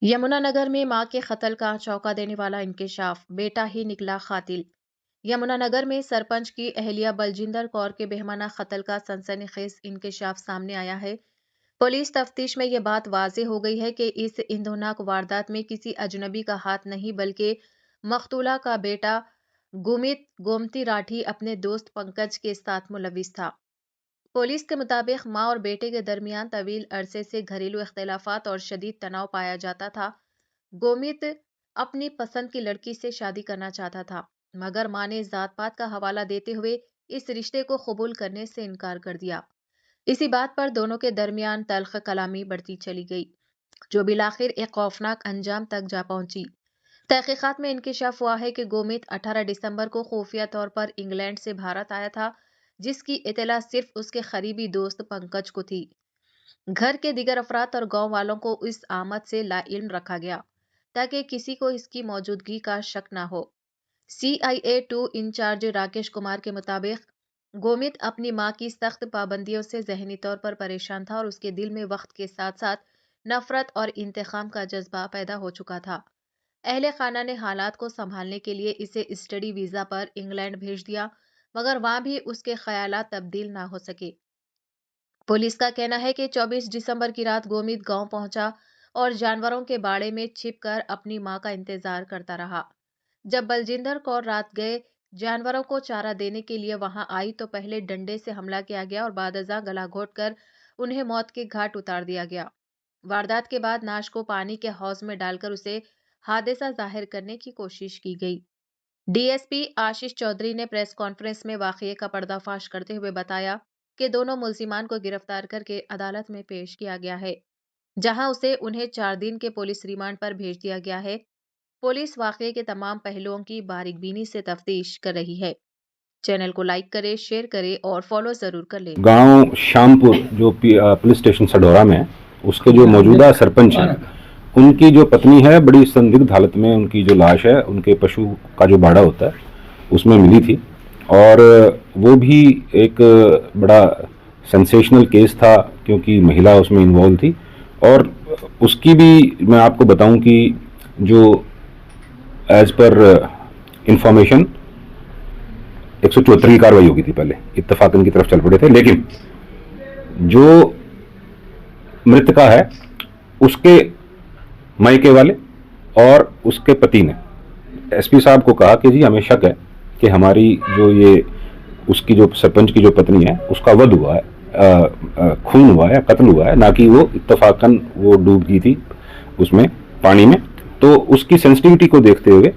यमुनानगर में मां के कत्ल का चौंका देने वाला इंकशाफ, बेटा ही निकला कातिल। यमुनानगर में सरपंच की अहलिया बलजिंदर कौर के बेहमाना कत्ल का सनसनीखेज इंकशाफ सामने आया है। पुलिस तफ्तीश में यह बात वाज़ेह हो गई है कि इस इंदोनाक वारदात में किसी अजनबी का हाथ नहीं बल्कि मकतूला का बेटा गुमित गोमती राठी अपने दोस्त पंकज के साथ मुलविस था। पुलिस के मुताबिक मां और बेटे के दरमियान तवील अरसे से घरेलू इख्तिलाफात और शदीद तनाव पाया जाता था। गोमित अपनी पसंद की लड़की से शादी करना चाहता था, मगर मां ने जात पात का हवाला देते हुए इस रिश्ते को कबूल करने से इनकार कर दिया। इसी बात पर दोनों के दरमियान तल्ख कलामी बढ़ती चली गई, जो बिलाखिर एक खौफनाक अंजाम तक जा पहुंची। तहकीकात में इंकशाफ हुआ है कि गोमित 18 दिसंबर को खुफिया तौर पर इंग्लैंड से भारत आया था, जिसकी इतला सिर्फ उसके करीबी दोस्त पंकज को थी। घर के दीगर अफराद और गांव वालों को इस आमद से लाइल्म रखा गया ताकि किसी को इसकी मौजूदगी का शक न हो। CIA-2 इंचार्ज राकेश कुमार के मुताबिक गोमित अपनी मां की सख्त पाबंदियों से जहनी तौर पर परेशान था और उसके दिल में वक्त के साथ साथ नफरत और इंतकाम का जज्बा पैदा हो चुका था। अहले खाना ने हालात को संभालने के लिए इसे स्टडी वीजा पर इंग्लैंड भेज दिया, मगर वहां भी उसके ख्यालात तब्दील ना हो सके। पुलिस का कहना है कि 24 दिसंबर की रात गोमित गांव पहुंचा और जानवरों के बाड़े में छिपकर अपनी मां का इंतजार करता रहा। जब बलजिंदर कौर रात गए जानवरों को चारा देने के लिए वहां आई तो पहले डंडे से हमला किया गया और बादजा गला घोटकर उन्हें मौत के घाट उतार दिया गया। वारदात के बाद नाश को पानी के हौज में डालकर उसे हादसा जाहिर करने की कोशिश की गई। DSP आशीष चौधरी ने प्रेस कॉन्फ्रेंस में वाकये का पर्दाफाश करते हुए बताया कि दोनों मुल्जिमान को गिरफ्तार करके अदालत में पेश किया गया है, जहां उसे उन्हें 4 दिन के पुलिस रिमांड पर भेज दिया गया है। पुलिस वाकये के तमाम पहलुओं की बारीकबीनी से तफ्तीश कर रही है। चैनल को लाइक करे, शेयर करे और फॉलो जरूर कर ले। गांव शामपुर जो पुलिस स्टेशन सडोरा में है, उसके जो मौजूदा सरपंच हैं, उनकी जो पत्नी है बड़ी संदिग्ध हालत में उनकी जो लाश है उनके पशु का जो बाड़ा होता है उसमें मिली थी और वो भी एक बड़ा सेंसेशनल केस था क्योंकि महिला उसमें इन्वॉल्व थी। और उसकी भी मैं आपको बताऊं कि जो एज पर इंफॉर्मेशन 174 की कार्रवाई होगी थी, पहले इत्तफाकन की तरफ चल पड़े थे, लेकिन जो मृतका है उसके मायके वाले और उसके पति ने SP साहब को कहा कि जी हमें शक है कि हमारी जो ये उसकी जो सरपंच की जो पत्नी है उसका वध हुआ है, खून हुआ है, कत्ल हुआ है, ना कि वो इत्तफाकन वो डूब गई थी उसमें पानी में। तो उसकी सेंसिटिविटी को देखते हुए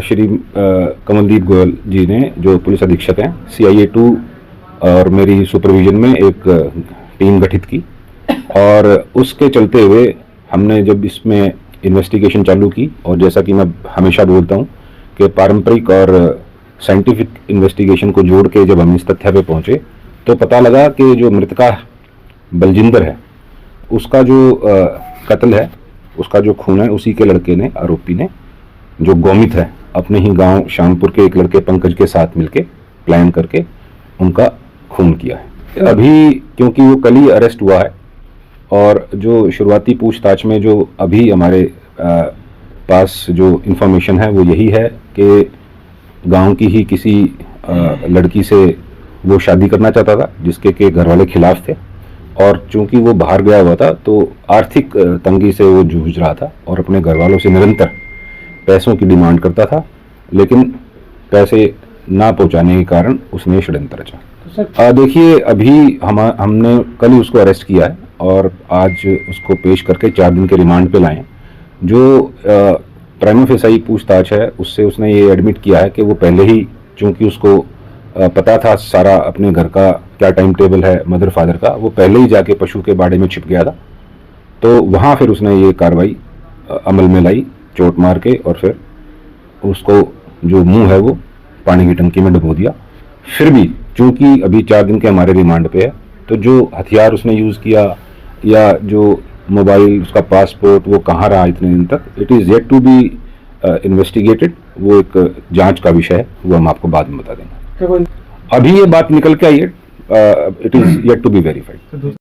श्री कमलदीप गोयल जी ने, जो पुलिस अधीक्षक हैं, CIA-2 और मेरी सुपरविजन में एक टीम गठित की और उसके चलते हुए हमने जब इसमें इन्वेस्टिगेशन चालू की, और जैसा कि मैं हमेशा बोलता हूं कि पारंपरिक और साइंटिफिक इन्वेस्टिगेशन को जोड़ के जब हम इस तथ्य पे पहुंचे तो पता लगा कि जो मृतका बलजिंदर है उसका जो कत्ल है, उसका जो खून है, उसी के लड़के ने, आरोपी ने, जो गोमित है, अपने ही गांव शामपुर के एक लड़के पंकज के साथ मिलके प्लान करके उनका खून किया है। अभी क्योंकि वो कल ही अरेस्ट हुआ है और जो शुरुआती पूछताछ में जो अभी हमारे पास जो इन्फॉर्मेशन है वो यही है कि गांव की ही किसी लड़की से वो शादी करना चाहता था जिसके के घर वाले खिलाफ थे, और चूंकि वो बाहर गया हुआ था तो आर्थिक तंगी से वो जूझ रहा था और अपने घर वालों से निरंतर पैसों की डिमांड करता था, लेकिन पैसे ना पहुंचाने के कारण उसने षड्यंत्र रचा। देखिए अभी हमने कल ही उसको अरेस्ट किया है और आज उसको पेश करके 4 दिन के रिमांड पे लाए। जो प्राइमा फेसाई पूछताछ है उससे उसने ये एडमिट किया है कि वो पहले ही, चूंकि उसको पता था सारा अपने घर का क्या टाइम टेबल है मदर फादर का, वो पहले ही जाके पशु के बाड़े में छिप गया था। तो वहाँ फिर उसने ये कार्रवाई अमल में लाई, चोट मार के, और फिर उसको जो मुंह है वो पानी की टंकी में डुबो दिया। फिर भी चूंकि अभी 4 दिन के हमारे रिमांड पे है, तो जो हथियार उसने यूज़ किया या जो मोबाइल, उसका पासपोर्ट, वो कहाँ रहा इतने दिन तक, it is yet to be investigated. वो एक जांच का विषय है, वो हम आपको बाद में बता देंगे। अभी ये बात निकल के आई है, it is yet to be verified.